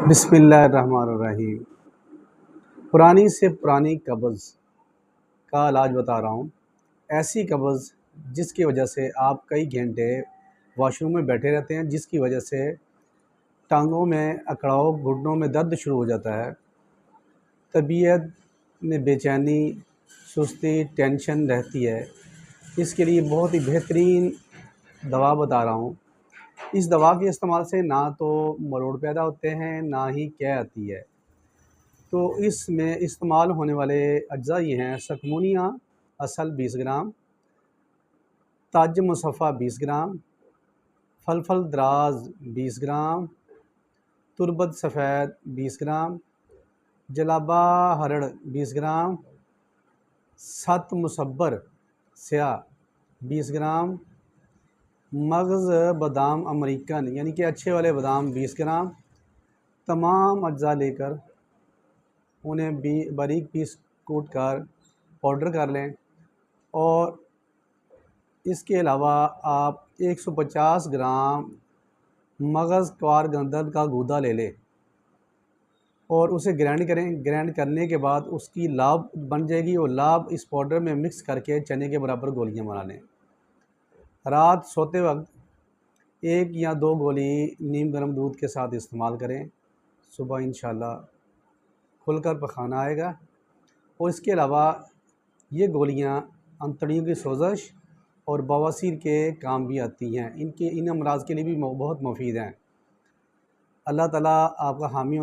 बिस्मिल्लाहिर्रहमानिर्रहीम। पुरानी से पुरानी कब्ज़ का इलाज बता रहा हूँ। ऐसी कब्ज़ जिसकी वजह से आप कई घंटे वॉशरूम में बैठे रहते हैं, जिसकी वजह से टांगों में अकड़ाव, घुटनों में दर्द शुरू हो जाता है, तबीयत में बेचैनी, सुस्ती, टेंशन रहती है। इसके लिए बहुत ही बेहतरीन दवा बता रहा हूँ। इस दवा के इस्तेमाल से ना तो मरोड़ पैदा होते हैं, ना ही कै आती है। तो इसमें इस्तेमाल होने वाले अज्जा ये हैं: सकमुनिया असल 20 ग्राम, ताज मुसफ़ा 20 ग्राम, फलफल दराज 20 ग्राम, तुरबत सफ़ेद 20 ग्राम, जलाबा हरड़ 20 ग्राम, सत मुसब्बर स्याह 20 ग्राम, मगज़ बादाम अमेरिकन यानी कि अच्छे वाले बादाम 20 ग्राम। तमाम अज्जा लेकर उन्हें बारीक पीस कूट कर पाउडर कर लें, और इसके अलावा आप 150 ग्राम मगज़ क्वार गंदल का गूदा ले लें और उसे ग्राइंड करें। ग्राइंड करने के बाद उसकी लाभ बन जाएगी, और लाभ इस पाउडर में मिक्स करके चने के बराबर गोलियां बना लें। रात सोते वक्त 1 या 2 गोली नीम गर्म दूध के साथ इस्तेमाल करें। सुबह इंशाल्लाह खुलकर पखाना आएगा। और इसके अलावा ये गोलियां अंतड़ियों की सोजश और बवासीर के काम भी आती हैं। इन अमराज के लिए भी बहुत मुफीद हैं। अल्लाह ताला आपका हामी